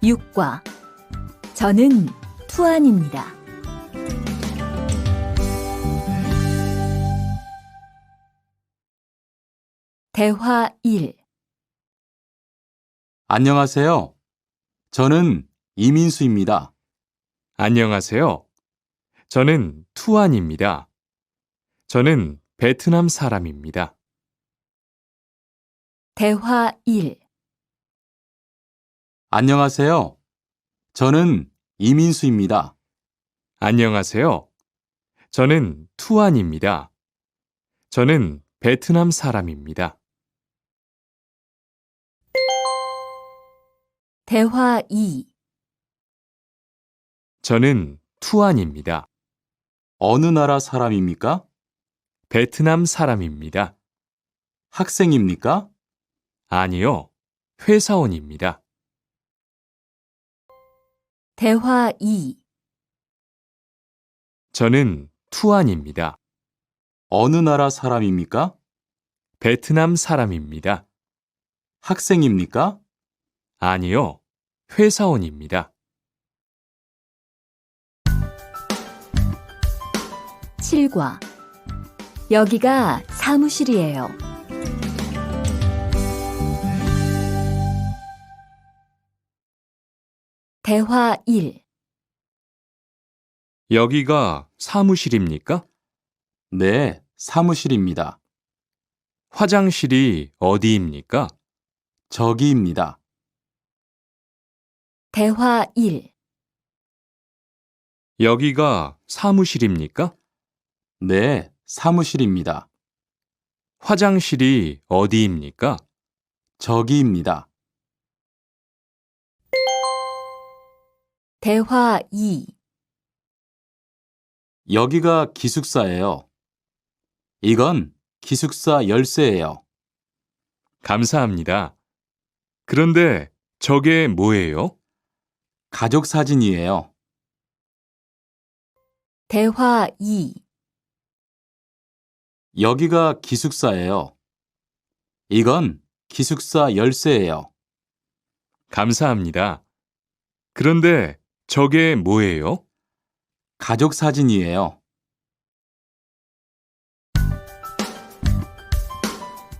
6과 저는 투안입니다. 대화 1. 안녕하세요. 저는 이민수입니다. 안녕하세요. 저는 투안입니다. 저는 베트남 사람입니다. 대화 1. 안녕하세요. 저는 이민수입니다. 안녕하세요. 저는 투안입니다. 저는 베트남 사람입니다. 대화 2. 저는 투안입니다. 어느 나라 사람입니까? 베트남 사람입니다. 학생입니까? 아니요, 회사원입니다. 대화 2. 저는 투안입니다. 어느 나라 사람입니까? 베트남 사람입니다. 학생입니까? 아니요, 회사원입니다. 7과 여기가 사무실이에요. 대화 1. 여기가 사무실입니까? 네, 사무실입니다. 화장실이 어디입니까? 저기입니다. 대화 1. 여기가 사무실입니까? 네, 사무실입니다. 화장실이 어디입니까? 저기입니다. 대화 2. 여기가 기숙사예요. 이건 기숙사 열쇠예요. 감사합니다. 그런데 저게 뭐예요? 가족 사진이에요. 대화 2. 여기가 기숙사예요. 이건 기숙사 열쇠예요. 감사합니다. 그런데 저게 뭐예요? 가족 사진이에요.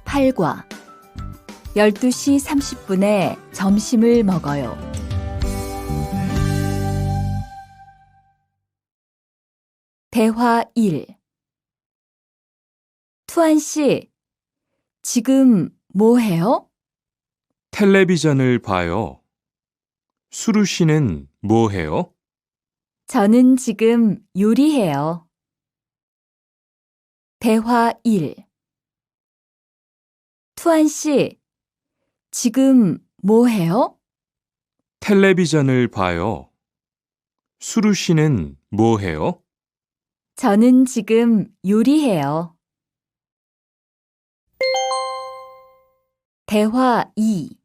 8과 12시 30분에 점심을 먹어요. 대화 1. 투안 씨, 지금 뭐 해요? 텔레비전을 봐요. 수루 씨는 뭐 해요? 저는 지금 요리해요. 대화 1. 투안 씨, 지금 뭐 해요? 텔레비전을 봐요. 수루 씨는 뭐 해요? 저는 지금 요리해요. 대화 2.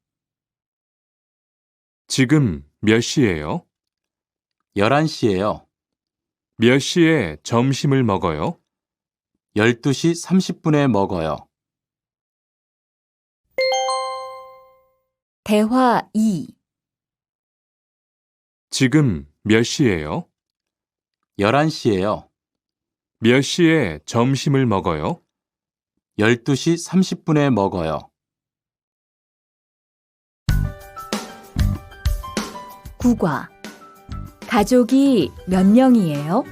지금 몇 시예요? 11시예요. 몇 시에 점심을 먹어요? 12시 30분에 먹어요. 대화 2. 지금 몇 시예요? 11시예요. 몇 시에 점심을 먹어요? 12시 30분에 먹어요. 9과 가족이 몇 명이에요?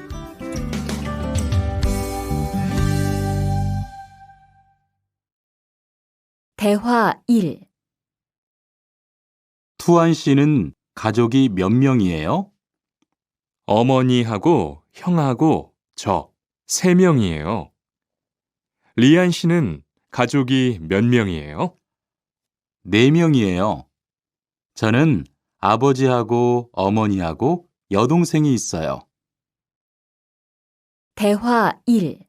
대화 1. 투안 씨는 가족이 몇 명이에요? 어머니하고 형하고 저 3명이에요. 리안 씨는 가족이 몇 명이에요? 4명이에요. 저는 아버지하고 어머니하고 여동생이 있어요. 대화 1.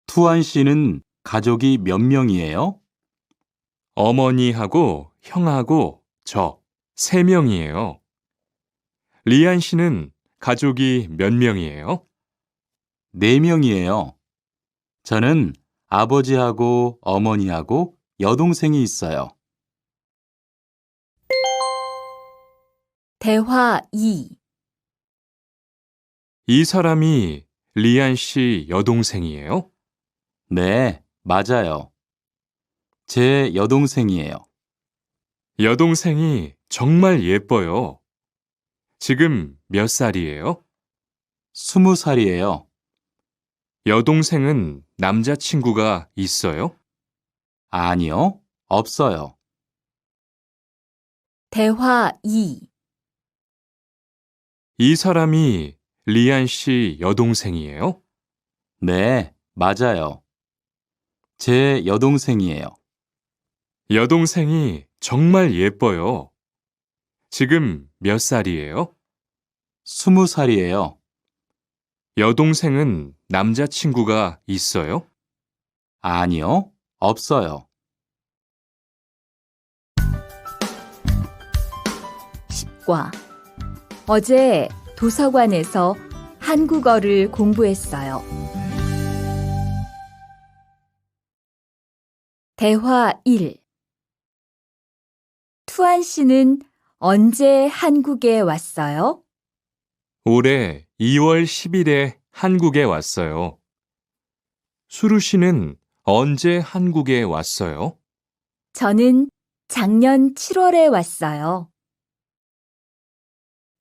투안 씨는 가족이 몇 명이에요? 어머니하고 형하고 저 3명이에요. 리안 씨는 가족이 몇 명이에요? 4명이에요. 저는 아버지하고 어머니하고 여동생이 있어요. 대화 2. 이 사람이 리안 씨 여동생이에요? 네, 맞아요. 제 여동생이에요. 여동생이 정말 예뻐요. 지금 몇 살이에요? 20살이에요. 여동생은 남자친구가 있어요? 아니요, 없어요. 대화 2. 이 사람이 리안 씨 여동생이에요? 네, 맞아요. 제 여동생이에요. 여동생이 정말 예뻐요. 지금 몇 살이에요? 20살이에요. 여동생은 남자친구가 있어요? 아니요, 없어요. 10과. 어제 도서관에서 한국어를 공부했어요. 대화 1. 투안 씨는 언제 한국에 왔어요? 올해 2월 10일에 한국에 왔어요. 수루 씨는 언제 한국에 왔어요? 저는 작년 7월에 왔어요.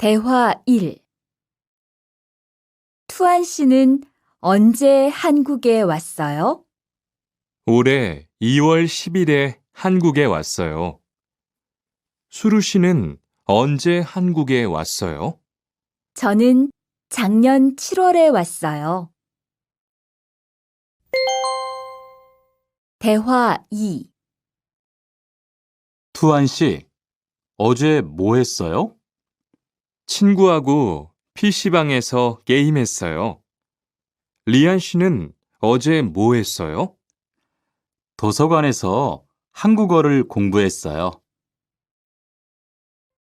대화 1. 투안 씨는 언제 한국에 왔어요? 올해 2월 10일에 한국에 왔어요. 수루 씨는 언제 한국에 왔어요? 저는 작년 7월에 왔어요. 대화 2. 투안 씨, 어제 뭐 했어요? 친구하고 PC방에서 게임했어요. 리안 씨는 어제 뭐 했어요? 도서관에서 한국어를 공부했어요.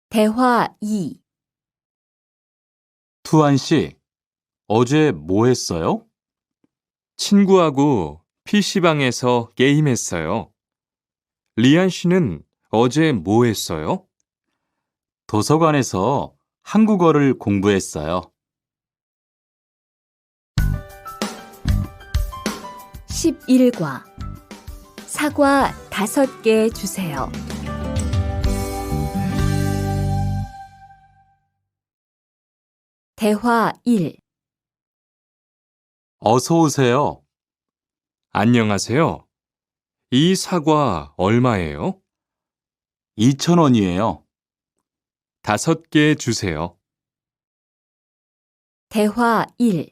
대화 2. 투안 씨, 어제 뭐 했어요? 친구하고 PC방에서 게임했어요. 리안 씨는 어제 뭐 했어요? 도서관에서 한국어를 공부했어요. 11과. 사과 5개 주세요. 대화 1. 어서 오세요. 안녕하세요. 이 사과 얼마예요? 2,000원이에요. 5개 주세요. 대화 1.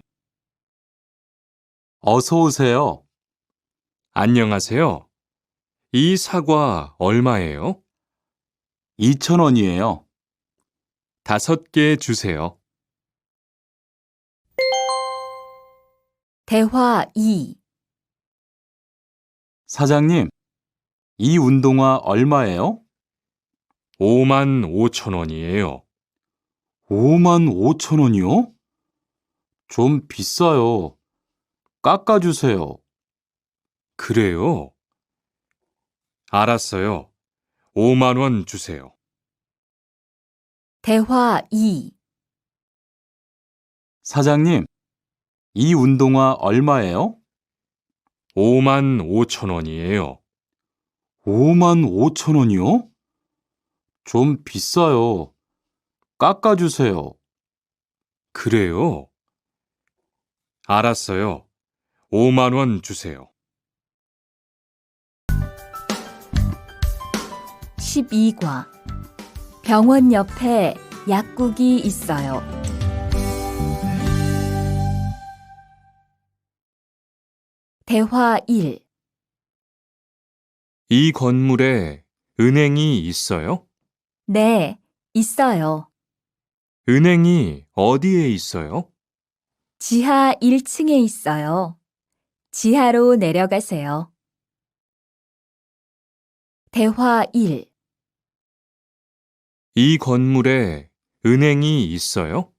어서 오세요. 안녕하세요. 이 사과 얼마예요? 2,000원이에요. 5개 주세요. 대화 2. 사장님, 이 운동화 얼마예요? 55,000원이에요. 55,000원이요? 좀 비싸요. 깎아주세요. 그래요? 알았어요. 5만 원 주세요. 대화 2. 사장님, 이 운동화 얼마예요? 55,000원이에요. 55,000원이요? 좀 비싸요. 깎아주세요. 그래요? 알았어요. 5만 원 주세요. 12과. 병원 옆에 약국이 있어요. 대화 1. 이 건물에 은행이 있어요? 네, 있어요. 은행이 어디에 있어요? 지하 1층에 있어요. 지하로 내려가세요. 대화 1. 이 건물에 은행이 있어요?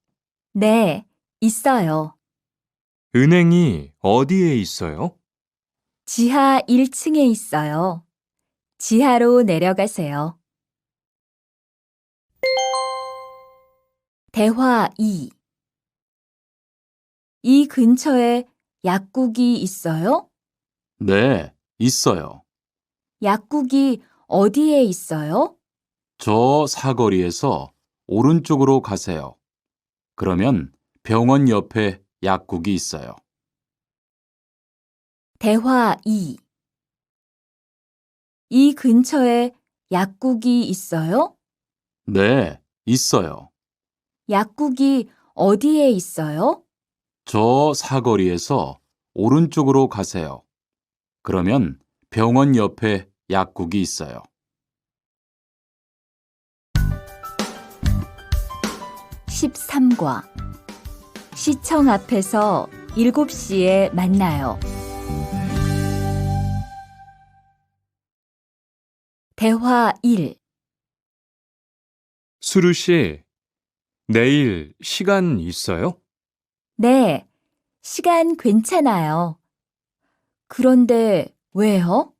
네, 있어요. 은행이 어디에 있어요? 지하 1층에 있어요. 지하로 내려가세요. 대화 2. 이 근처에 약국이 있어요? 네, 있어요. 약국이 어디에 있어요? 저 사거리에서 오른쪽으로 가세요. 그러면 병원 옆에 약국이 있어요. 대화 2. 이 근처에 약국이 있어요? 네, 있어요. 약국이 어디에 있어요? 저 사거리에서 오른쪽으로 가세요. 그러면 병원 옆에 약국이 있어요. 13과 시청 앞에서 7시에 만나요. 대화 1. 수루 씨, 내일 시간 있어요? 네, 시간 괜찮아요. 그런데 왜요?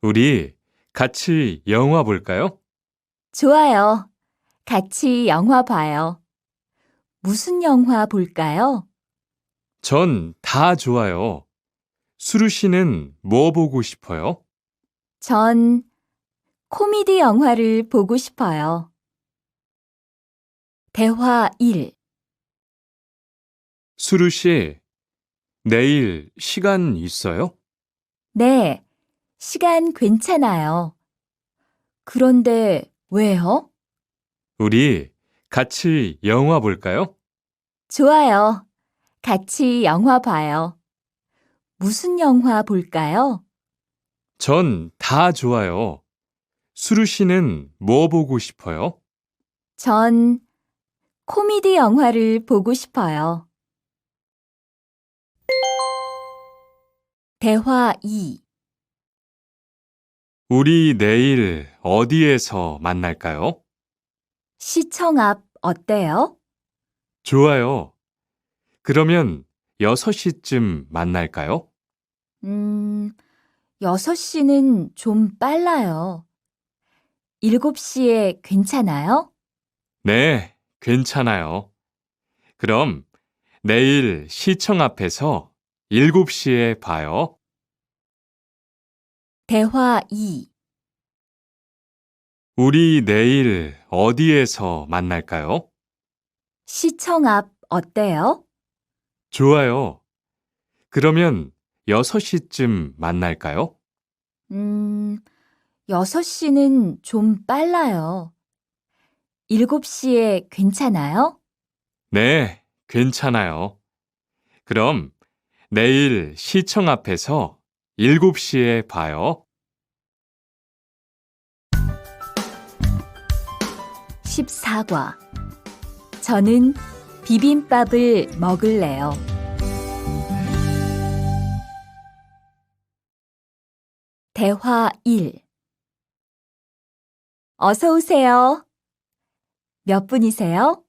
우리 같이 영화 볼까요? 좋아요. 같이 영화 봐요. 무슨 영화 볼까요? 전 다 좋아요. 수루 씨는 뭐 보고 싶어요? 전 코미디 영화를 보고 싶어요. 대화 1. 수루 씨, 내일 시간 있어요? 네, 시간 괜찮아요. 그런데 왜요? 우리 같이 영화 볼까요? 좋아요. 같이 영화 봐요. 무슨 영화 볼까요? 전 다 좋아요. 수루 씨는 뭐 보고 싶어요? 전 코미디 영화를 보고 싶어요. 대화 2. 우리 내일 어디에서 만날까요? 시청 앞 어때요? 좋아요. 그러면 6시쯤 만날까요? 6시는 좀 빨라요. 7시에 괜찮아요? 네, 괜찮아요. 그럼 내일 시청 앞에서 7시에 봐요. 대화 2. 우리 내일 어디에서 만날까요? 시청 앞 어때요? 좋아요. 그러면 6시쯤 만날까요? 6시는 좀 빨라요. 7시에 괜찮아요? 네, 괜찮아요. 그럼 내일 시청 앞에서 7시에 봐요. 14과 저는 비빔밥을 먹을래요. 대화 1. 어서 오세요. 몇 분이세요?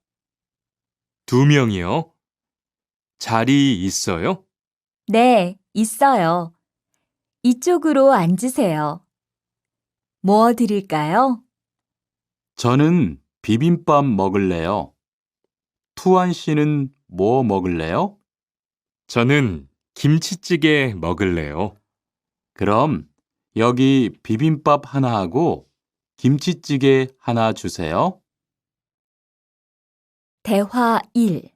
2명이요. 자리 있어요? 네, 있어요. 이쪽으로 앉으세요. 뭐 드릴까요? 저는 비빔밥 먹을래요. 투안 씨는 뭐 먹을래요? 저는 김치찌개 먹을래요. 그럼 여기 비빔밥 하나 하고 김치찌개 하나 주세요. 대화 1.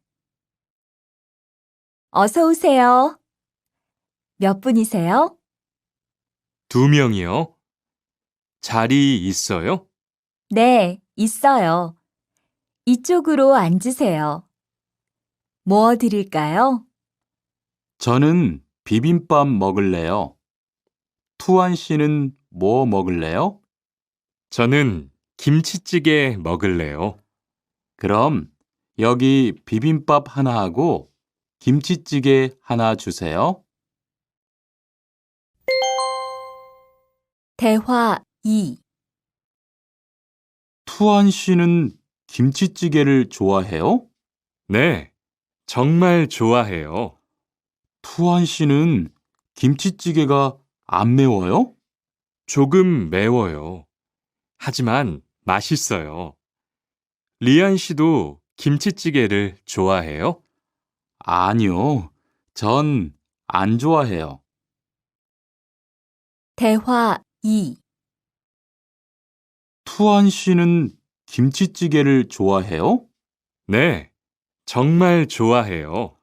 어서 오세요. 몇 분이세요? 2명이요. 자리 있어요? 네, 있어요. 이쪽으로 앉으세요. 뭐 드릴까요? 저는 비빔밥 먹을래요. 투안 씨는 뭐 먹을래요? 저는 김치찌개 먹을래요. 그럼 여기 비빔밥 하나 하고 김치찌개 하나 주세요. 대화 2. 투안 씨는 김치찌개를 좋아해요? 네, 정말 좋아해요. 투안 씨는 김치찌개가 안 매워요? 조금 매워요. 하지만 맛있어요. 리안 씨도 김치찌개를 좋아해요? 아니요. 전 안 좋아해요. 대화 2. 투한 씨는 김치찌개를 좋아해요? 네, 정말 좋아해요.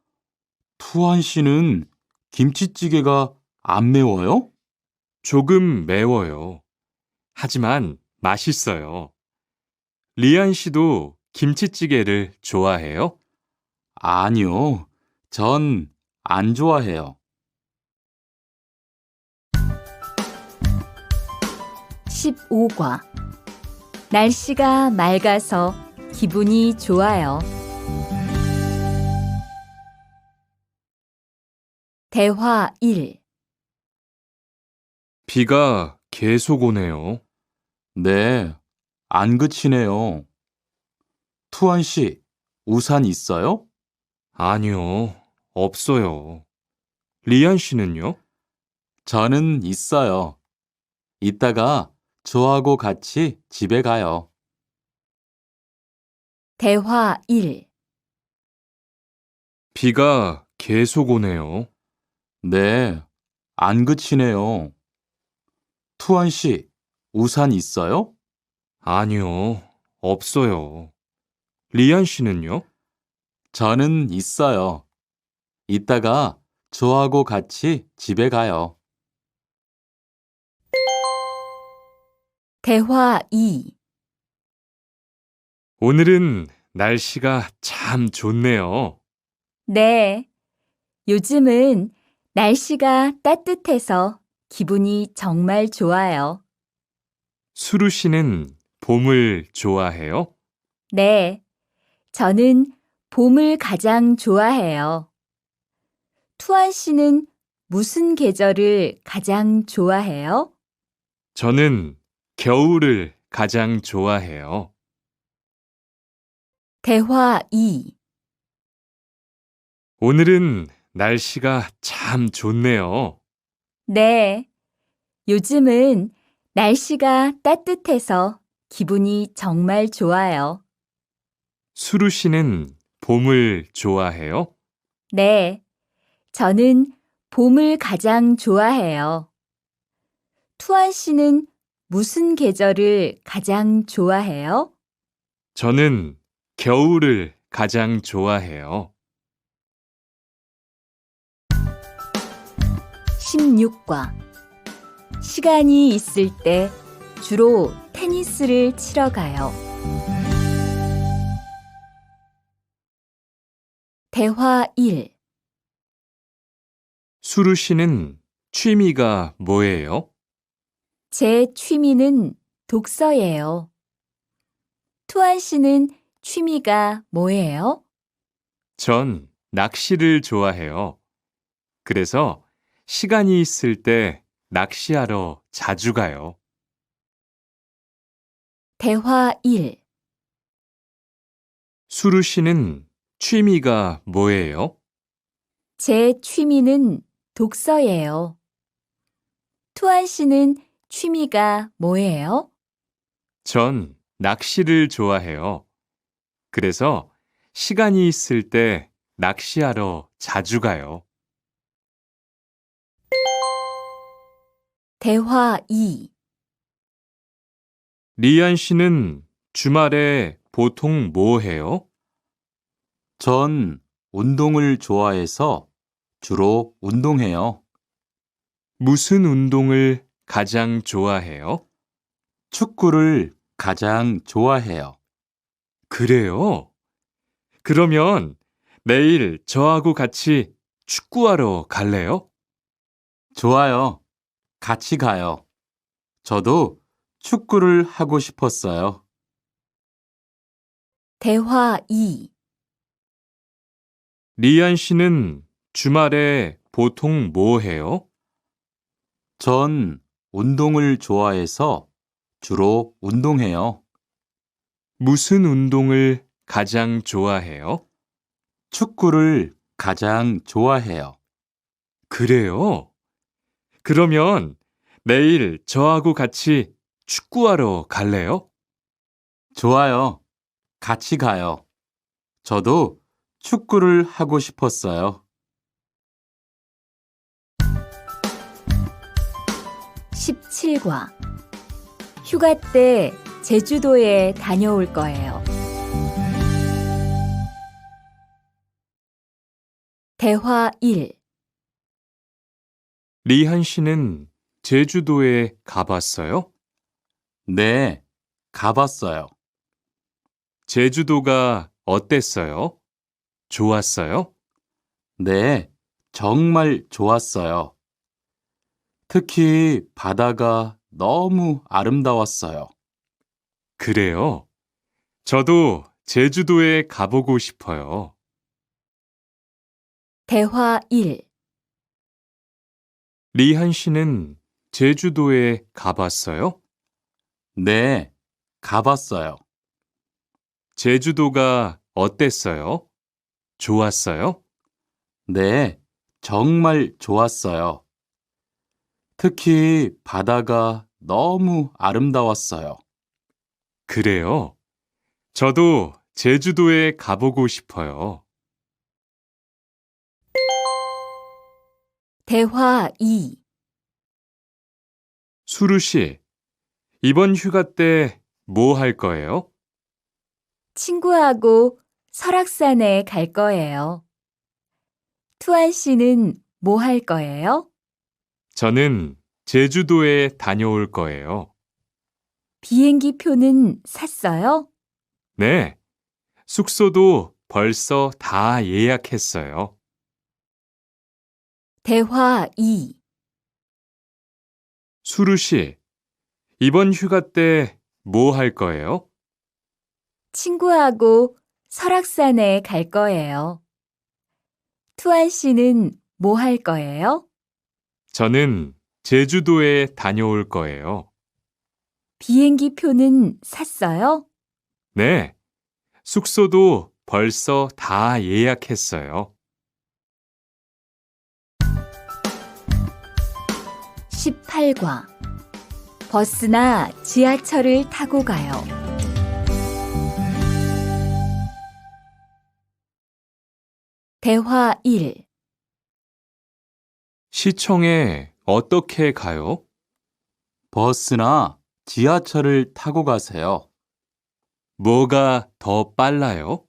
투한 씨는 김치찌개가 안 매워요? 조금 매워요. 하지만 맛있어요. 리안 씨도 김치찌개를 좋아해요? 아니요. 전 안 좋아해요. 15과. 날씨가 맑아서 기분이 좋아요. 대화 1. 비가 계속 오네요. 네, 안 그치네요. 투한 씨, 우산 있어요? 아니요, 없어요. 리안 씨는요? 저는 있어요. 이따가 저하고 같이 집에 가요. 대화 1. 비가 계속 오네요. 네, 안 그치네요. 투한 씨, 우산 있어요? 아니요, 없어요. 리안 씨는요? 저는 있어요. 이따가 저하고 같이 집에 가요. 대화 2. 오늘은 날씨가 참 좋네요. 네. 요즘은 날씨가 따뜻해서 기분이 정말 좋아요. 수루 씨는 봄을 좋아해요? 네. 저는 봄을 가장 좋아해요. 투안 씨는 무슨 계절을 가장 좋아해요? 저는 겨울을 가장 좋아해요. 대화 2. 오늘은 날씨가 참 좋네요. 네. 요즘은 날씨가 따뜻해서 기분이 정말 좋아요. 수루 씨는 봄을 좋아해요? 네. 저는 봄을 가장 좋아해요. 투안 씨는 무슨 계절을 가장 좋아해요? 저는 겨울을 가장 좋아해요. 16과. 시간이 있을 때 주로 테니스를 치러 가요. 대화 1. 수루 씨는 취미가 뭐예요? 제 취미는 독서예요. 투안 씨는 취미가 뭐예요? 전 낚시를 좋아해요. 그래서 시간이 있을 때 낚시하러 자주 가요. 대화 1. 수루 씨는 취미가 뭐예요? 제 취미는 독서예요. 투안 씨는 취미가 뭐예요? 전 낚시를 좋아해요. 그래서 시간이 있을 때 낚시하러 자주 가요. 대화 2. 리안 씨는 주말에 보통 뭐 해요? 전 운동을 좋아해서 주로 운동해요. 무슨 운동을 가장 좋아해요? 축구를 가장 좋아해요. 그래요? 그러면 내일 저하고 같이 축구하러 갈래요? 좋아요. 같이 가요. 저도 축구를 하고 싶었어요. 대화 2. 리안 씨는 주말에 보통 뭐 해요? 전 운동을 좋아해서 주로 운동해요. 무슨 운동을 가장 좋아해요? 축구를 가장 좋아해요. 그래요? 그러면 내일 저하고 같이 축구하러 갈래요? 좋아요. 같이 가요. 저도 축구를 하고 싶었어요. 17과 휴가 때 제주도에 다녀올 거예요. 대화 1. 리한 씨는 제주도에 가봤어요? 네, 가봤어요. 제주도가 어땠어요? 좋았어요? 네, 정말 좋았어요. 특히 바다가 너무 아름다웠어요. 그래요. 저도 제주도에 가보고 싶어요. 대화 1. 리한 씨는 제주도에 가봤어요? 네, 가봤어요. 제주도가 어땠어요? 좋았어요? 네, 정말 좋았어요. 특히 바다가 너무 아름다웠어요. 그래요. 저도 제주도에 가보고 싶어요. 대화 2. 수루 씨, 이번 휴가 때 뭐 할 거예요? 친구하고 설악산에 갈 거예요. 투안 씨는 뭐 할 거예요? 저는 제주도에 다녀올 거예요. 비행기 표는 샀어요? 네, 숙소도 벌써 다 예약했어요. 대화 2. 수루 씨, 이번 휴가 때 뭐 할 거예요? 친구하고 설악산에 갈 거예요. 투안 씨는 뭐 할 거예요? 저는 제주도에 다녀올 거예요. 비행기 표는 샀어요? 네, 숙소도 벌써 다 예약했어요. 18과 버스나 지하철을 타고 가요. 대화 1. 시청에 어떻게 가요? 버스나 지하철을 타고 가세요. 뭐가 더 빨라요?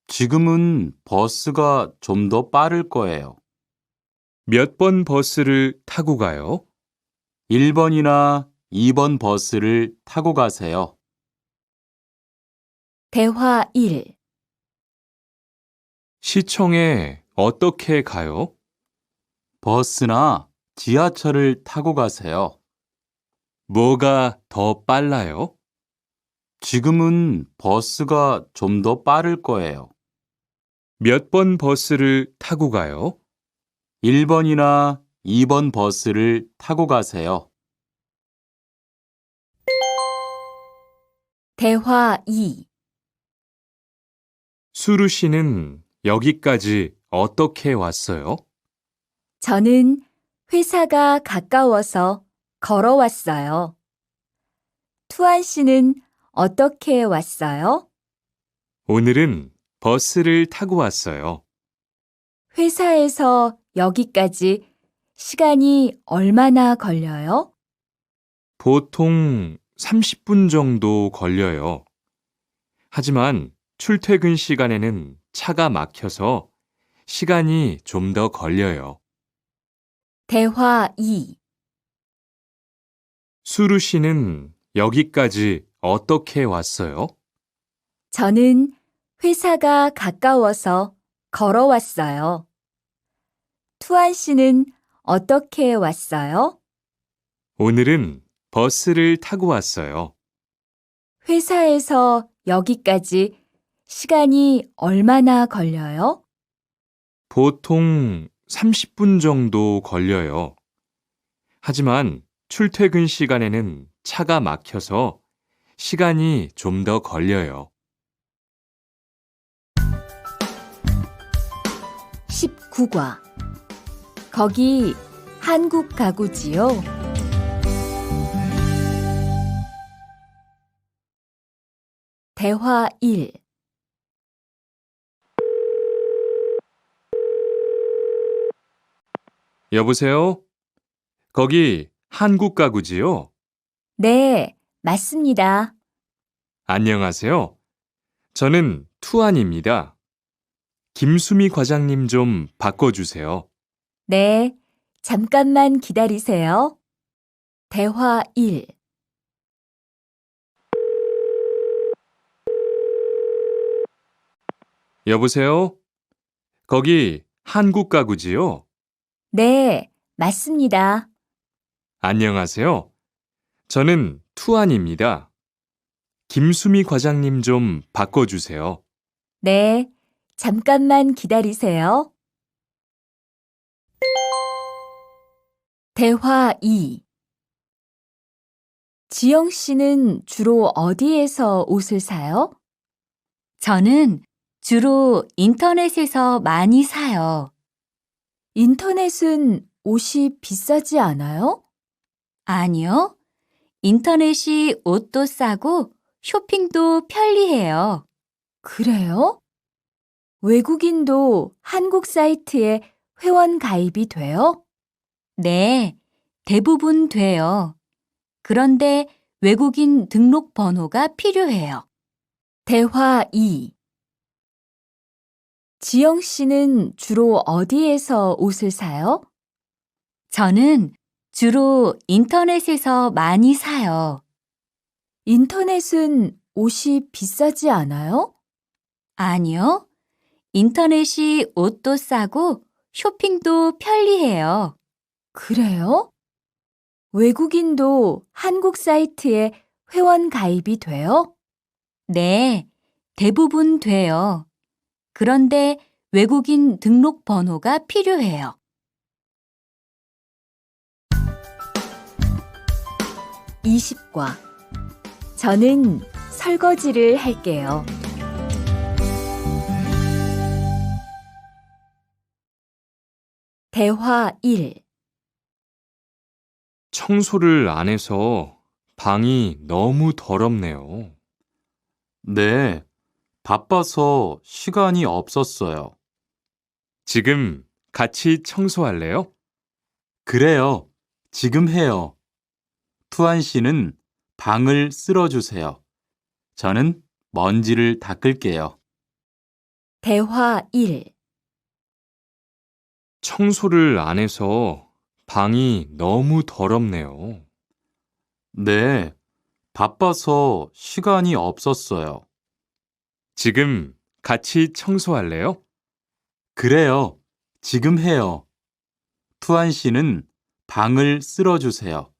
지금은 버스가 좀 더 빠를 거예요. 몇 번 버스를 타고 가요? 1번이나 2번 버스를 타고 가세요. 대화 1. 시청에 어떻게 가요? 버스나 지하철을 타고 가세요. 뭐가 더 빨라요? 지금은 버스가 좀 더 빠를 거예요. 몇 번 버스를 타고 가요? 1번이나 2번 버스를 타고 가세요. 대화 2. 수루 씨는 여기까지 어떻게 왔어요? 저는 회사가 가까워서 걸어왔어요. 투안 씨는 어떻게 왔어요? 오늘은 버스를 타고 왔어요. 회사에서 여기까지 시간이 얼마나 걸려요? 보통 30분 정도 걸려요. 하지만 출퇴근 시간에는 차가 막혀서 시간이 좀 더 걸려요. 대화 2. 수루 씨는 여기까지 어떻게 왔어요? 저는 회사가 가까워서 걸어왔어요. 투안 씨는 어떻게 왔어요? 오늘은 버스를 타고 왔어요. 회사에서 여기까지 시간이 얼마나 걸려요? 보통 30분 정도 걸려요. 하지만 출퇴근 시간에는 차가 막혀서 시간이 좀 더 걸려요. 19과 거기 한국 가구지요? 대화 1. 여보세요? 거기 한국 가구지요? 네, 맞습니다. 안녕하세요. 저는 투안입니다. 김수미 과장님 좀 바꿔주세요. 네, 잠깐만 기다리세요. 대화 1. 여보세요? 거기 한국 가구지요? 네, 맞습니다. 안녕하세요. 저는 투안입니다. 김수미 과장님 좀 바꿔주세요. 네, 잠깐만 기다리세요. 대화 2. 지영 씨는 주로 어디에서 옷을 사요? 저는 주로 인터넷에서 많이 사요. 인터넷은 옷이 비싸지 않아요? 아니요. 인터넷이 옷도 싸고 쇼핑도 편리해요. 그래요? 외국인도 한국 사이트에 회원 가입이 돼요? 네, 대부분 돼요. 그런데 외국인 등록 번호가 필요해요. 대화 2. 지영 씨는 주로 어디에서 옷을 사요? 저는 주로 인터넷에서 많이 사요. 인터넷은 옷이 비싸지 않아요? 아니요. 인터넷이 옷도 싸고 쇼핑도 편리해요. 그래요? 외국인도 한국 사이트에 회원 가입이 돼요? 네, 대부분 돼요. 그런데 외국인 등록 번호가 필요해요. 20과 저는 설거지를 할게요. 대화 1. 청소를 안 해서 방이 너무 더럽네요. 네, 바빠서 시간이 없었어요. 지금 같이 청소할래요? 그래요. 지금 해요. 투안 씨는 방을 쓸어주세요. 저는 먼지를 닦을게요. 대화 1. 청소를 안 해서 방이 너무 더럽네요. 네, 바빠서 시간이 없었어요. 지금 같이 청소할래요? 그래요. 지금 해요. 투안 씨는 방을 쓸어주세요.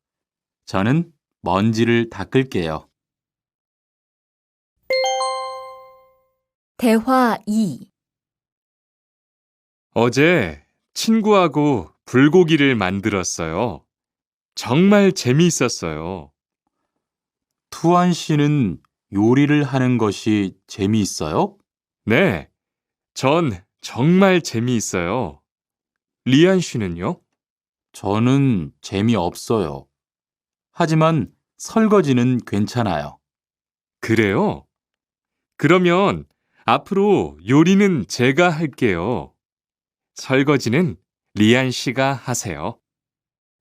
저는 먼지를 닦을게요. 대화 2. 어제 친구하고 불고기를 만들었어요. 정말 재미있었어요. 투안 씨는 요리를 하는 것이 재미있어요? 네, 전 정말 재미있어요. 리안 씨는요? 저는 재미없어요. 하지만 설거지는 괜찮아요. 그래요? 그러면 앞으로 요리는 제가 할게요. 설거지는 리안 씨가 하세요.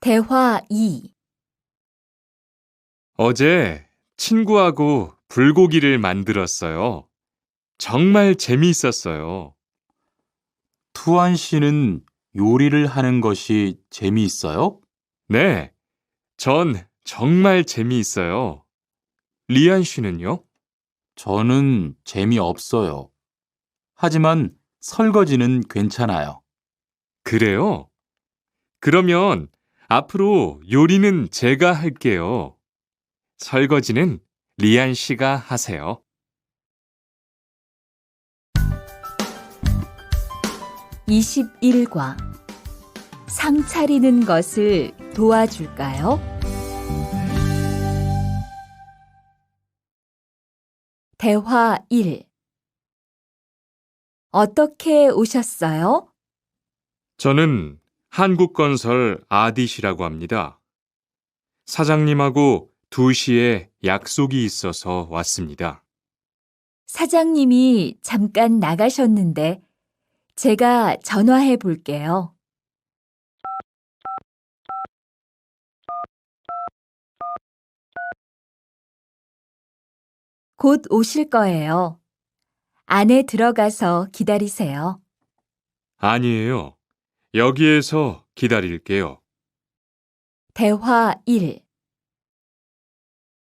대화 2. 어제 친구하고 불고기를 만들었어요. 정말 재미있었어요. 투안 씨는 요리를 하는 것이 재미있어요? 네, 전 정말 재미있어요. 리안 씨는요? 저는 재미없어요. 하지만 설거지는 괜찮아요. 그래요? 그러면 앞으로 요리는 제가 할게요. 설거지는 리안 씨가 하세요. 21과 상 차리는 것을 도와줄까요? 대화 1. 어떻게 오셨어요? 저는 한국건설 아디시라고 합니다. 사장님하고 2시에 약속이 있어서 왔습니다. 사장님이 잠깐 나가셨는데 제가 전화해 볼게요. 곧 오실 거예요. 안에 들어가서 기다리세요. 아니에요. 여기에서 기다릴게요. 대화 1.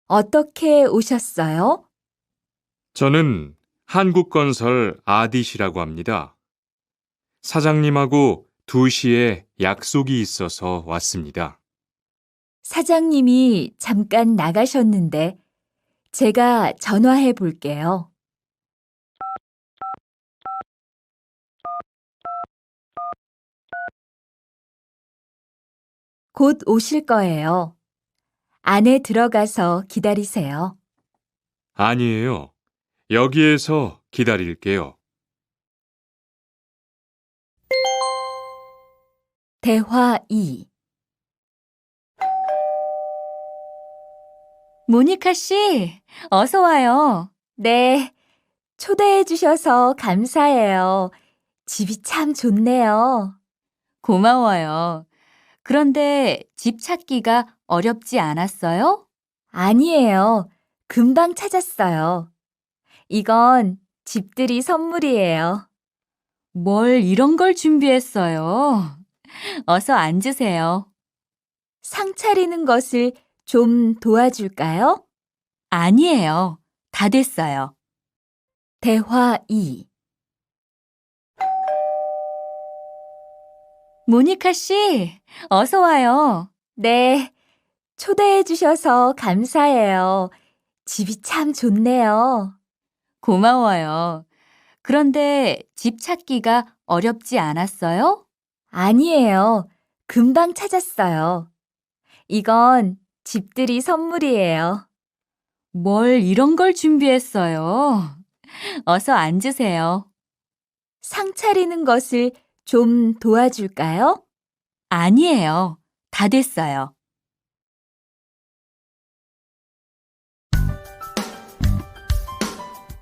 어떻게 오셨어요? 저는 한국건설 아디시라고 합니다. 사장님하고 2시에 약속이 있어서 왔습니다. 사장님이 잠깐 나가셨는데 제가 전화해 볼게요. 곧 오실 거예요. 안에 들어가서 기다리세요. 아니에요. 여기에서 기다릴게요. 대화 2. 모니카 씨, 어서 와요. 네, 초대해 주셔서 감사해요. 집이 참 좋네요. 고마워요. 그런데 집 찾기가 어렵지 않았어요? 아니에요. 금방 찾았어요. 이건 집들이 선물이에요. 뭘 이런 걸 준비했어요? 어서 앉으세요. 상 차리는 것을 좀 도와줄까요? 아니에요. 다 됐어요. 대화 2. 모니카 씨, 어서 와요. 네, 초대해 주셔서 감사해요. 집이 참 좋네요. 고마워요. 그런데 집 찾기가 어렵지 않았어요? 아니에요. 금방 찾았어요. 이건 집들이 선물이에요. 뭘 이런 걸 준비했어요? 어서 앉으세요. 상 차리는 것을 좀 도와줄까요? 아니에요. 다 됐어요.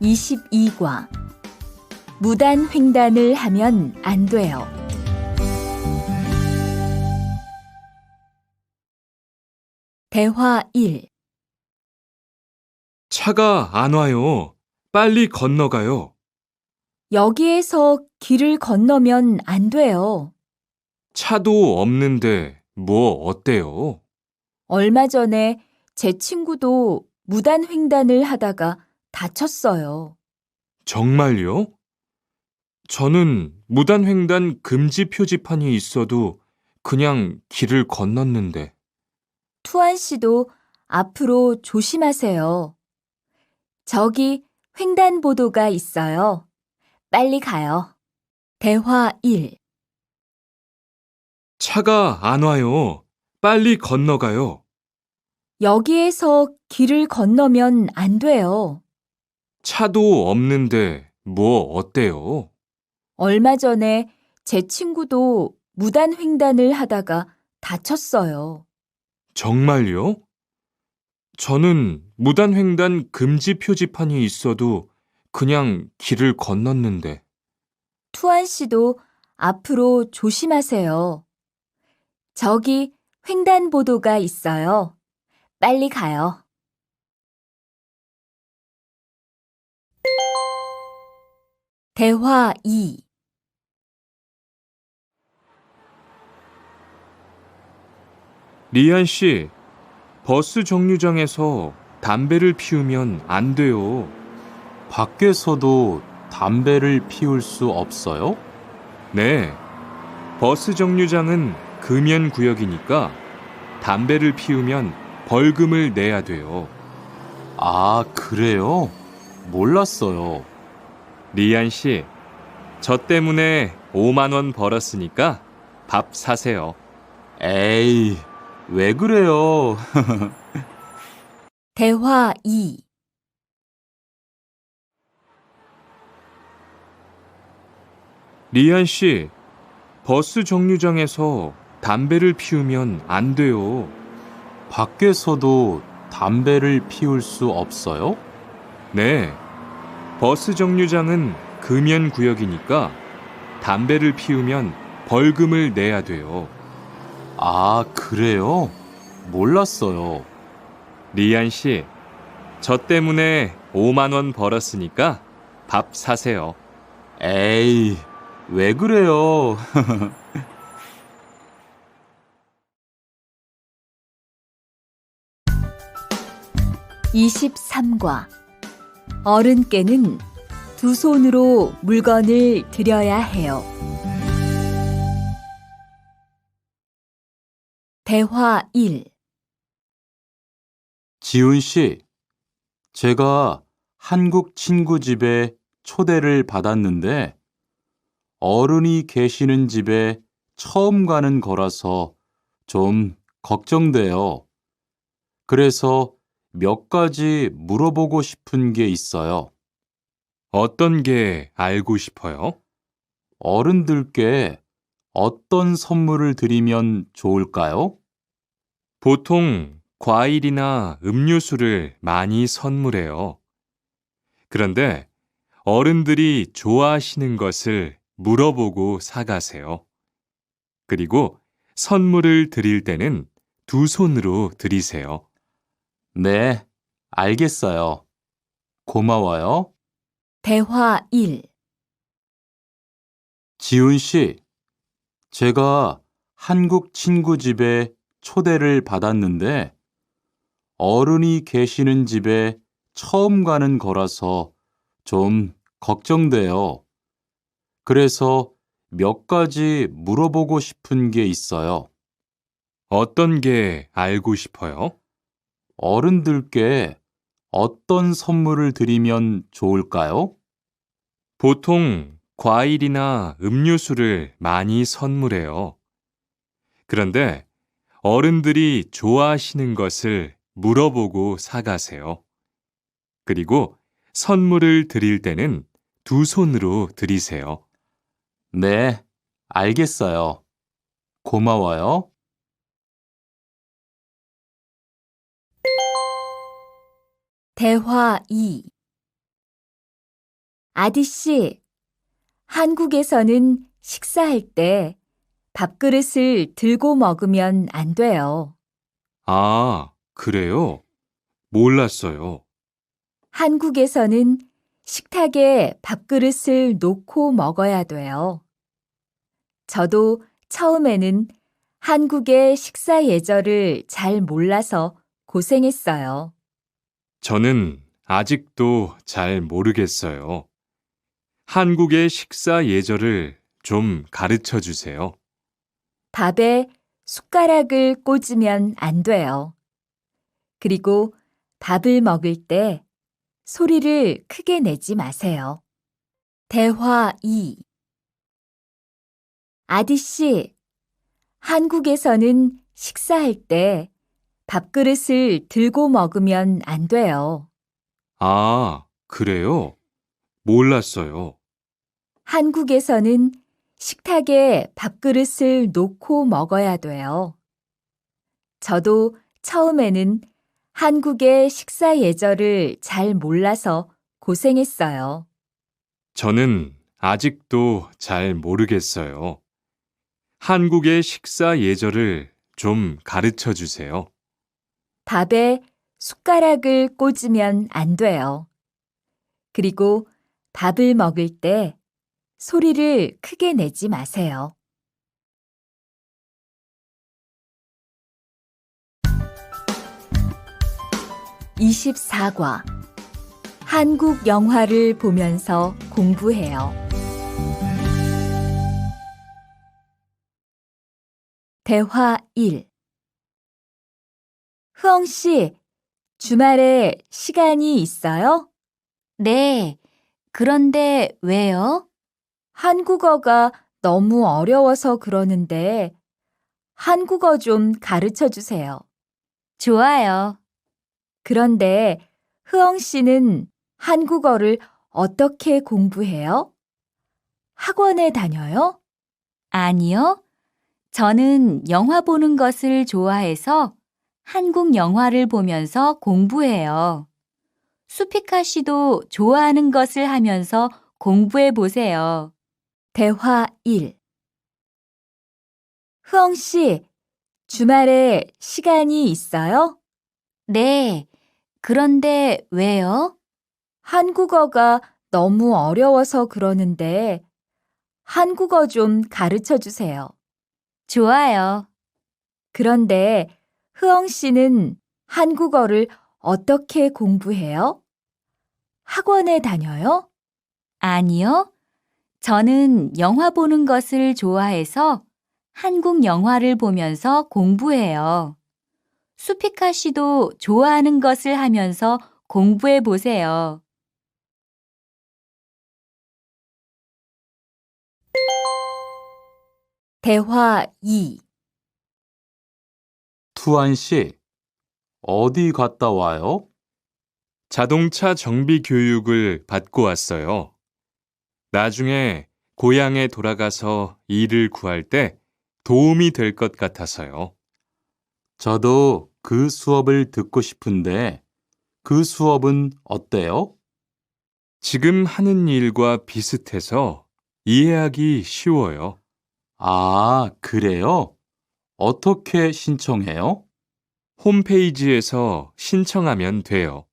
(22과) 무단 횡단을 하면 안 돼요. 대화 1. 차가 안 와요. 빨리 건너가요. 여기에서 길을 건너면 안 돼요. 차도 없는데 뭐 어때요? 얼마 전에 제 친구도 무단 횡단을 하다가 다쳤어요. 정말요? 저는 무단횡단 금지 표지판이 있어도 그냥 길을 건넜는데. 투안 씨도 앞으로 조심하세요. 저기 횡단보도가 있어요. 빨리 가요. 대화 1. 차가 안 와요. 빨리 건너가요. 여기에서 길을 건너면 안 돼요. 차도 없는데 뭐 어때요? 얼마 전에 제 친구도 무단 횡단을 하다가 다쳤어요. 정말요? 저는 무단횡단 금지 표지판이 있어도 그냥 길을 건넜는데. 투안 씨도 앞으로 조심하세요. 저기 횡단보도가 있어요. 빨리 가요. 대화 2. 리안 씨, 버스 정류장에서 담배를 피우면 안 돼요. 밖에서도 담배를 피울 수 없어요? 네. 버스 정류장은 금연 구역이니까 담배를 피우면 벌금을 내야 돼요. 아, 그래요? 몰랐어요. 리안 씨, 저 때문에 5만 원 벌었으니까 밥 사세요. 에이, 왜 그래요? 대화 2. 리안 씨, 버스 정류장에서 담배를 피우면 안 돼요. 밖에서도 담배를 피울 수 없어요? 네. 버스 정류장은 금연 구역이니까 담배를 피우면 벌금을 내야 돼요. 아, 그래요? 몰랐어요. 리안 씨, 저 때문에 5만 원 벌었으니까 밥 사세요. 에이, 왜 그래요? 23과 어른께는 두 손으로 물건을 들여야 해요. 대화 1. 지훈 씨, 제가 한국 친구 집에 초대를 받았는데 어른이 계시는 집에 처음 가는 거라서 좀 걱정돼요. 그래서 몇 가지 물어보고 싶은 게 있어요. 어떤 게 알고 싶어요? 어른들께 어떤 선물을 드리면 좋을까요? 보통 과일이나 음료수를 많이 선물해요. 그런데 어른들이 좋아하시는 것을 물어보고 사가세요. 그리고 선물을 드릴 때는 두 손으로 드리세요. 네, 알겠어요. 고마워요. 대화 1. 지훈 씨, 제가 한국 친구 집에 초대를 받았는데 어른이 계시는 집에 처음 가는 거라서 좀 걱정돼요. 그래서 몇 가지 물어보고 싶은 게 있어요. 어떤 게 알고 싶어요? 어른들께 어떤 선물을 드리면 좋을까요? 보통 과일이나 음료수를 많이 선물해요. 그런데 어른들이 좋아하시는 것을 물어보고 사가세요. 그리고 선물을 드릴 때는 두 손으로 드리세요. 네, 알겠어요. 고마워요. 대화 2. 아디씨, 한국에서는 식사할 때 밥그릇을 들고 먹으면 안 돼요. 아, 그래요? 몰랐어요. 한국에서는 식탁에 밥그릇을 놓고 먹어야 돼요. 저도 처음에는 한국의 식사 예절을 잘 몰라서 고생했어요. 저는 아직도 잘 모르겠어요. 한국의 식사 예절을 좀 가르쳐 주세요. 밥에 숟가락을 꽂으면 안 돼요. 그리고 밥을 먹을 때 소리를 크게 내지 마세요. 대화 2. 아디씨, 한국에서는 식사할 때 밥그릇을 들고 먹으면 안 돼요. 아, 그래요? 몰랐어요. 한국에서는 식탁에 밥그릇을 놓고 먹어야 돼요. 저도 처음에는 한국의 식사 예절을 잘 몰라서 고생했어요. 저는 아직도 잘 모르겠어요. 한국의 식사 예절을 좀 가르쳐 주세요. 밥에 숟가락을 꽂으면 안 돼요. 그리고 밥을 먹을 때 소리를 크게 내지 마세요. 24과 한국 영화를 보면서 공부해요. 대화 1. 흐엉 씨, 주말에 시간이 있어요? 네. 그런데 왜요? 한국어가 너무 어려워서 그러는데 한국어 좀 가르쳐 주세요. 좋아요. 그런데 흐엉 씨는 한국어를 어떻게 공부해요? 학원에 다녀요? 아니요. 저는 영화 보는 것을 좋아해서 한국 영화를 보면서 공부해요. 수피카 씨도 좋아하는 것을 하면서 공부해 보세요. 대화 1. 흐엉 씨, 주말에 시간이 있어요? 네. 그런데 왜요? 한국어가 너무 어려워서 그러는데 한국어 좀 가르쳐 주세요. 좋아요. 그런데 흐엉 씨는 한국어를 어떻게 공부해요? 학원에 다녀요? 아니요. 저는 영화 보는 것을 좋아해서 한국 영화를 보면서 공부해요. 수피카 씨도 좋아하는 것을 하면서 공부해 보세요. 대화 2. 투안 씨, 어디 갔다 와요? 자동차 정비 교육을 받고 왔어요. 나중에 고향에 돌아가서 일을 구할 때 도움이 될 것 같아서요. 저도 그 수업을 듣고 싶은데 그 수업은 어때요? 지금 하는 일과 비슷해서 이해하기 쉬워요. 아, 그래요? 어떻게 신청해요? 홈페이지에서 신청하면 돼요.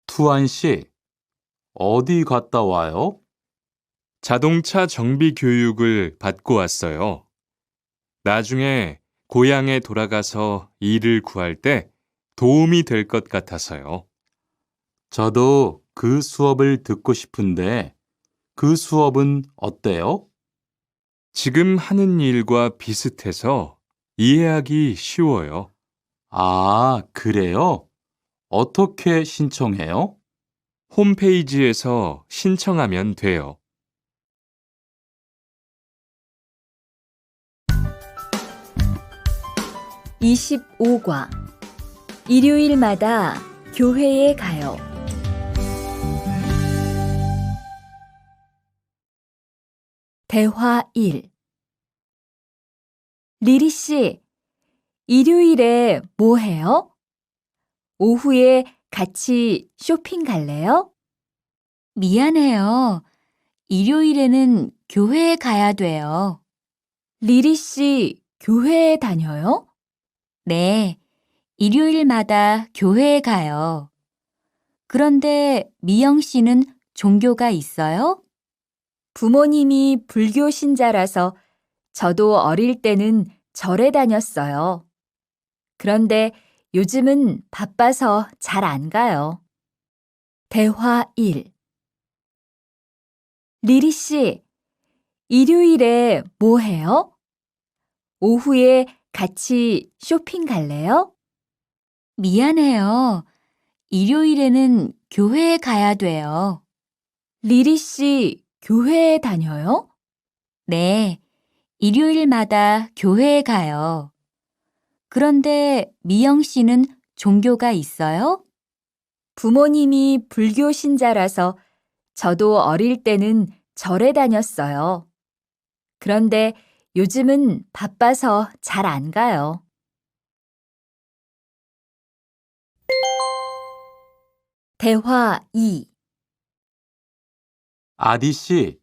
투안 씨, 어디 갔다 와요? 자동차 정비 교육을 받고 왔어요. 나중에 고향에 돌아가서 일을 구할 때 도움이 될 것 같아서요. 저도 그 수업을 듣고 싶은데 그 수업은 어때요? 지금 하는 일과 비슷해서 이해하기 쉬워요. 아, 그래요? 어떻게 신청해요? 홈페이지에서 신청하면 돼요. 25과 일요일마다 교회에 가요. 대화 1. 리리 씨, 일요일에 뭐 해요? 오후에 같이 쇼핑 갈래요? 미안해요. 일요일에는 교회에 가야 돼요. 리리 씨, 교회에 다녀요? 네, 일요일마다 교회에 가요. 그런데 미영 씨는 종교가 있어요? 부모님이 불교 신자라서 저도 어릴 때는 절에 다녔어요. 그런데 요즘은 바빠서 잘 안 가요. 대화 1. 리리 씨, 일요일에 뭐 해요? 오후에 같이 쇼핑 갈래요? 미안해요. 일요일에는 교회에 가야 돼요. 리리 씨, 교회에 다녀요? 네, 일요일마다 교회에 가요. 그런데 미영 씨는 종교가 있어요? 부모님이 불교 신자라서 저도 어릴 때는 절에 다녔어요. 그런데 요즘은 바빠서 잘 안 가요. 대화 2. 아디 씨,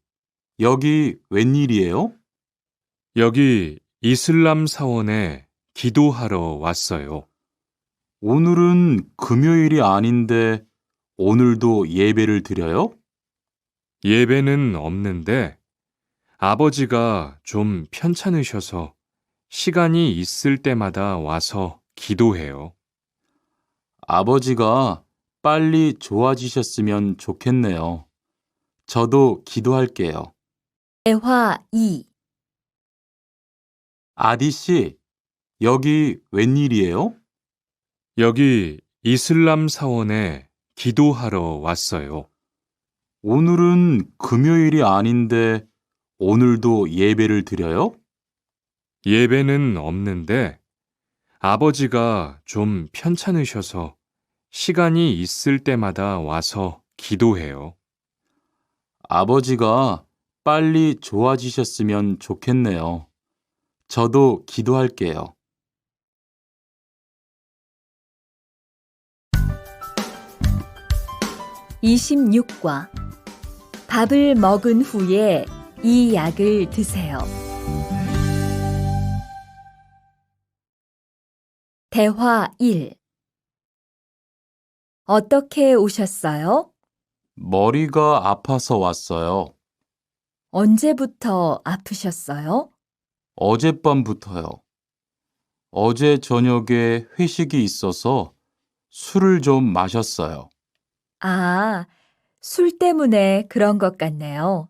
여기 웬일이에요? 여기 이슬람 사원에 기도하러 왔어요. 오늘은 금요일이 아닌데 오늘도 예배를 드려요? 예배는 없는데 아버지가 좀 편찮으셔서 시간이 있을 때마다 와서 기도해요. 아버지가 빨리 좋아지셨으면 좋겠네요. 저도 기도할게요. 대화 2. 아디 씨, 여기 웬일이에요? 여기 이슬람 사원에 기도하러 왔어요. 오늘은 금요일이 아닌데 오늘도 예배를 드려요? 예배는 없는데 아버지가 좀 편찮으셔서 시간이 있을 때마다 와서 기도해요. 아버지가 빨리 좋아지셨으면 좋겠네요. 저도 기도할게요. 26과 밥을 먹은 후에 이 약을 드세요. 대화 1. 어떻게 오셨어요? 머리가 아파서 왔어요. 언제부터 아프셨어요? 어젯밤부터요. 어제 저녁에 회식이 있어서 술을 좀 마셨어요. 아, 술 때문에 그런 것 같네요.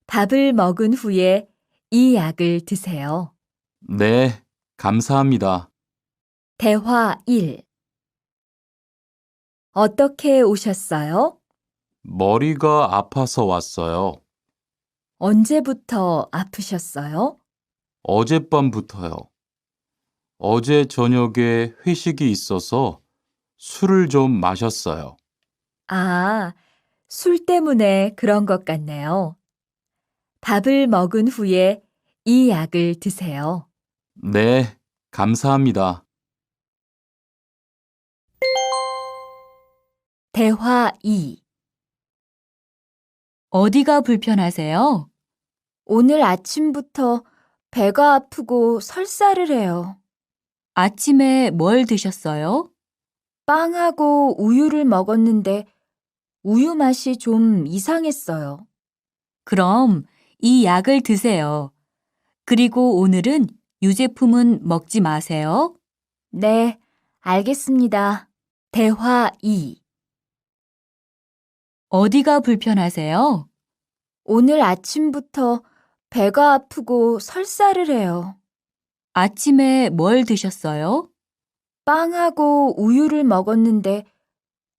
밥을 먹은 후에 이 약을 드세요. 네, 감사합니다. 대화 1. 어떻게 오셨어요? 머리가 아파서 왔어요. 언제부터 아프셨어요? 어젯밤부터요. 어제 저녁에 회식이 있어서 술을 좀 마셨어요. 아, 술 때문에 그런 것 같네요. 밥을 먹은 후에 이 약을 드세요. 네, 감사합니다. 대화 2. 어디가 불편하세요? 오늘 아침부터 배가 아프고 설사를 해요. 아침에 뭘 드셨어요? 빵하고 우유를 먹었는데 우유 맛이 좀 이상했어요. 그럼 이 약을 드세요. 그리고 오늘은 유제품은 먹지 마세요. 네, 알겠습니다. 대화 2. 어디가 불편하세요? 오늘 아침부터 배가 아프고 설사를 해요. 아침에 뭘 드셨어요? 빵하고 우유를 먹었는데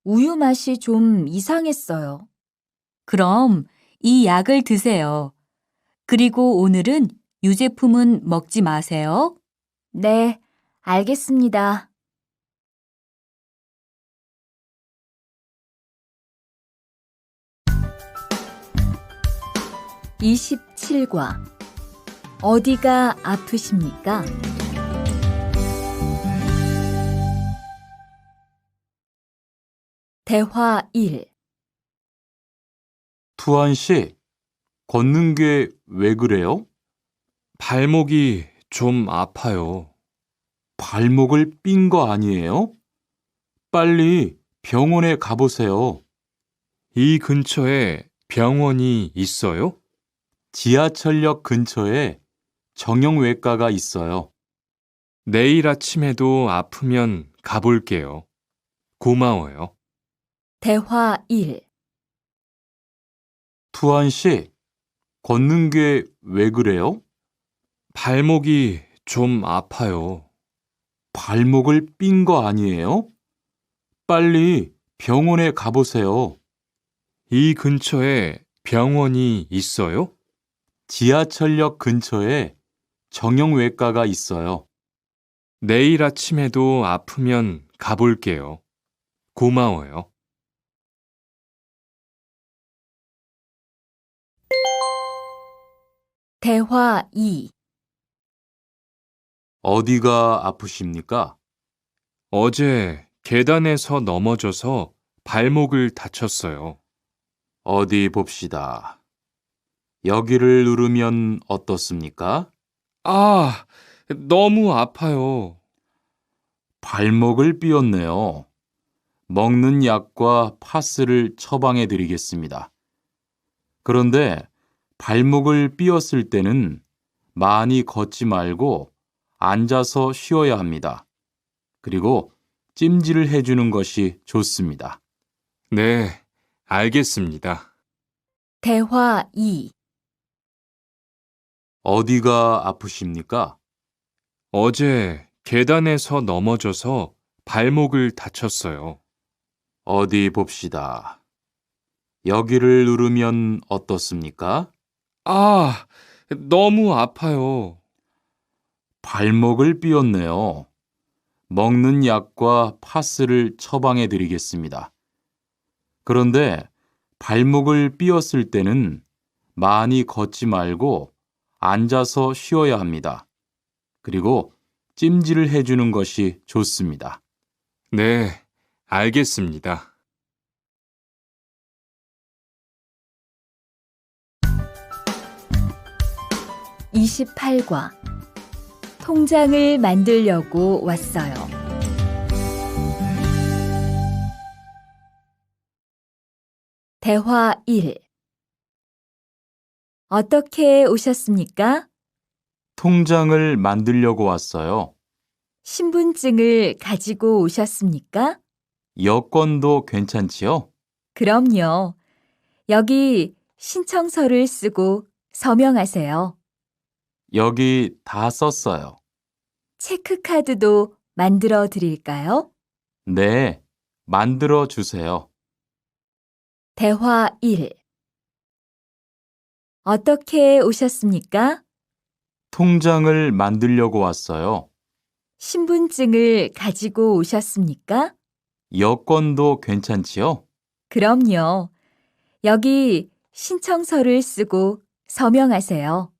우유 맛이 좀 이상했어요. 그럼 이 약을 드세요. 그리고 오늘은 유제품은 먹지 마세요. 네, 알겠습니다. (27과) 어디가 아프십니까? 대화 1. 투안 씨, 걷는 게 왜 그래요? 발목이 좀 아파요. 발목을 삔 거 아니에요? 빨리 병원에 가보세요. 이 근처에 병원이 있어요? 지하철역 근처에 정형외과가 있어요. 내일 아침에도 아프면 가볼게요. 고마워요. 대화 1. 투안 씨, 걷는 게 왜 그래요? 발목이 좀 아파요. 발목을 삔 거 아니에요? 빨리 병원에 가보세요. 이 근처에 병원이 있어요? 지하철역 근처에 정형외과가 있어요. 내일 아침에도 아프면 가볼게요. 고마워요. 대화 2. 어디가 아프십니까? 어제 계단에서 넘어져서 발목을 다쳤어요. 어디 봅시다. 여기를 누르면 어떻습니까? 아, 너무 아파요. 발목을 삐었네요. 먹는 약과 파스를 처방해 드리겠습니다. 그런데 발목을 삐었을 때는 많이 걷지 말고 앉아서 쉬어야 합니다. 그리고 찜질을 해주는 것이 좋습니다. 네, 알겠습니다. 대화 2. 어디가 아프십니까? 어제 계단에서 넘어져서 발목을 다쳤어요. 어디 봅시다. 여기를 누르면 어떻습니까? 아, 너무 아파요. 발목을 삐었네요. 먹는 약과 파스를 처방해 드리겠습니다. 그런데 발목을 삐었을 때는 많이 걷지 말고 앉아서 쉬어야 합니다. 그리고 찜질을 해주는 것이 좋습니다. 네, 알겠습니다. (28과) 통장을 만들려고 왔어요. 대화 1. 어떻게 오셨습니까? 통장을 만들려고 왔어요. 신분증을 가지고 오셨습니까? 여권도 괜찮지요? 그럼요. 여기 신청서를 쓰고 서명하세요. 여기 다 썼어요. 체크카드도 만들어 드릴까요? 네, 만들어 주세요. 대화 1. 어떻게 오셨습니까? 통장을 만들려고 왔어요. 신분증을 가지고 오셨습니까? 여권도 괜찮지요? 그럼요. 여기 신청서를 쓰고 서명하세요.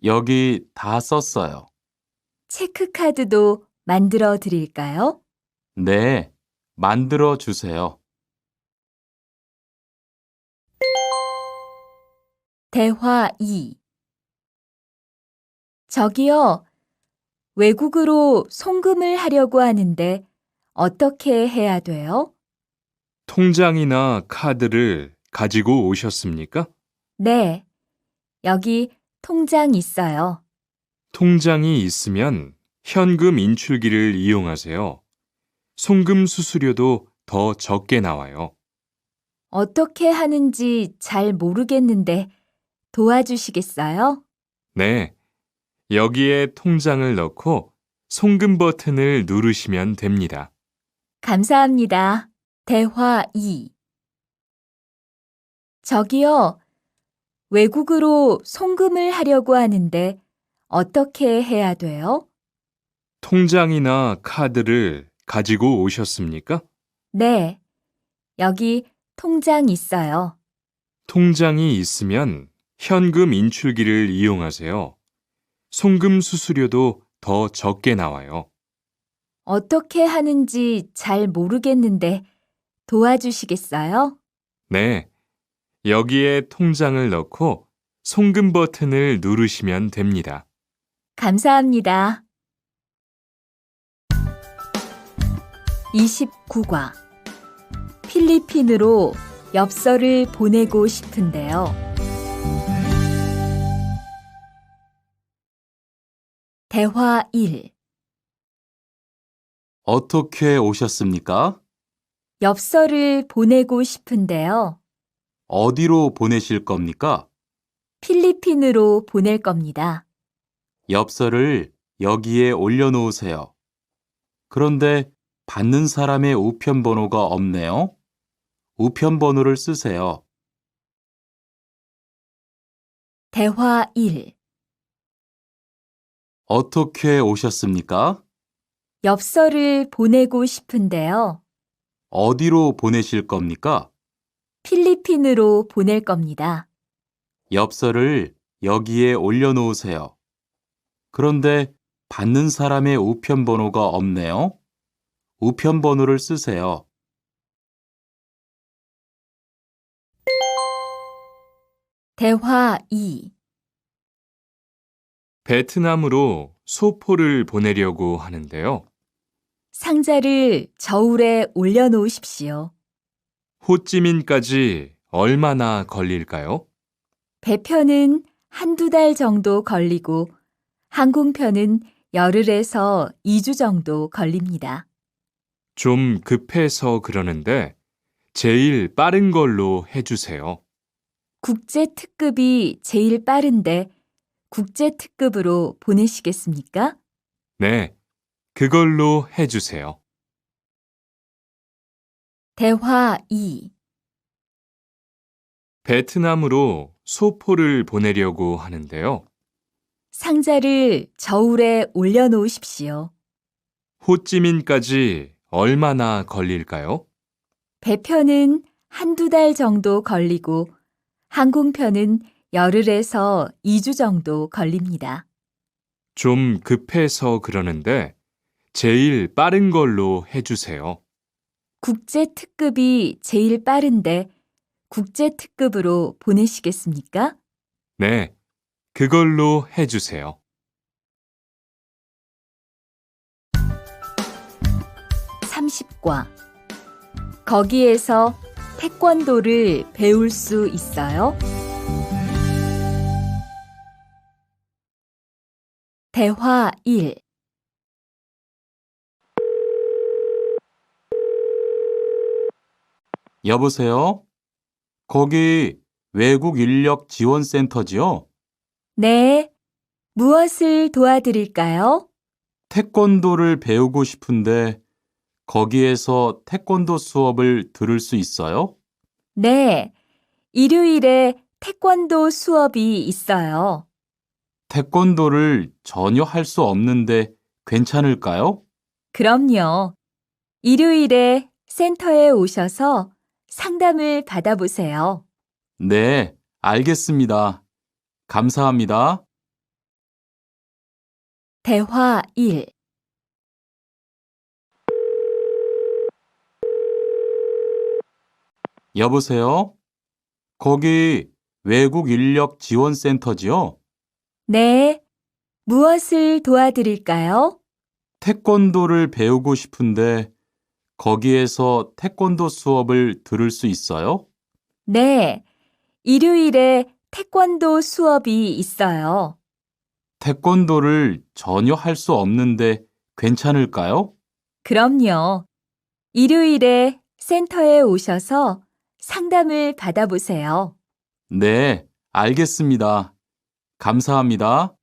여기 다 썼어요. 체크카드도 만들어 드릴까요? 네, 만들어 주세요. 대화 2. 저기요, 외국으로 송금을 하려고 하는데 어떻게 해야 돼요? 통장이나 카드를 가지고 오셨습니까? 네, 여기 통장 있어요. 통장이 있으면 현금 인출기를 이용하세요. 송금 수수료도 더 적게 나와요. 어떻게 하는지 잘 모르겠는데 도와주시겠어요? 네, 여기에 통장을 넣고 송금 버튼을 누르시면 됩니다. 감사합니다. 대화 2. 저기요, 외국으로 송금을 하려고 하는데 어떻게 해야 돼요? 통장이나 카드를 가지고 오셨습니까? 네, 여기 통장 있어요. 통장이 있으면 현금 인출기를 이용하세요. 송금 수수료도 더 적게 나와요. 어떻게 하는지 잘 모르겠는데 도와주시겠어요? 네, 여기에 통장을 넣고 송금 버튼을 누르시면 됩니다. 감사합니다. 29과 필리핀으로 엽서를 보내고 싶은데요. 대화 1. 어떻게 오셨습니까? 엽서를 보내고 싶은데요. 어디로 보내실 겁니까? 필리핀으로 보낼 겁니다. 엽서를 여기에 올려놓으세요. 그런데 받는 사람의 우편 번호가 없네요. 우편 번호를 쓰세요. 대화 1. 어떻게 오셨습니까? 엽서를 보내고 싶은데요. 어디로 보내실 겁니까? 필리핀으로 보낼 겁니다. 엽서를 여기에 올려놓으세요. 그런데 받는 사람의 우편 번호가 없네요. 우편 번호를 쓰세요. 대화 2. 베트남으로 소포를 보내려고 하는데요. 상자를 저울에 올려놓으십시오. 호찌민까지 얼마나 걸릴까요? 배편은 한두 달 정도 걸리고 항공편은 열흘에서 2주 정도 걸립니다. 좀 급해서 그러는데 제일 빠른 걸로 해주세요. 국제 특급이 제일 빠른데 국제 특급으로 보내시겠습니까? 네, 그걸로 해주세요. 대화 2. 베트남으로 소포를 보내려고 하는데요. 상자를 저울에 올려놓으십시오. 호찌민까지 얼마나 걸릴까요? 배편은 한두 달 정도 걸리고 항공편은 열흘에서 2주 정도 걸립니다. 좀 급해서 그러는데 제일 빠른 걸로 해주세요. 국제 특급이 제일 빠른데 국제 특급으로 보내시겠습니까? 네, 그걸로 해주세요. 30과 거기에서 태권도를 배울 수 있어요? 대화 1. 여보세요? 거기 외국 인력 지원센터지요? 네. 무엇을 도와드릴까요? 태권도를 배우고 싶은데 거기에서 태권도 수업을 들을 수 있어요? 네. 일요일에 태권도 수업이 있어요. 태권도를 전혀 할 수 없는데 괜찮을까요? 그럼요. 일요일에 센터에 오셔서 상담을 받아보세요. 네, 알겠습니다. 감사합니다. 대화 1. 여보세요? 거기 외국 인력 지원센터지요? 네. 무엇을 도와드릴까요? 태권도를 배우고 싶은데 거기에서 태권도 수업을 들을 수 있어요? 네. 일요일에 태권도 수업이 있어요. 태권도를 전혀 할 수 없는데 괜찮을까요? 그럼요. 일요일에 센터에 오셔서 상담을 받아보세요. 네, 알겠습니다. 감사합니다.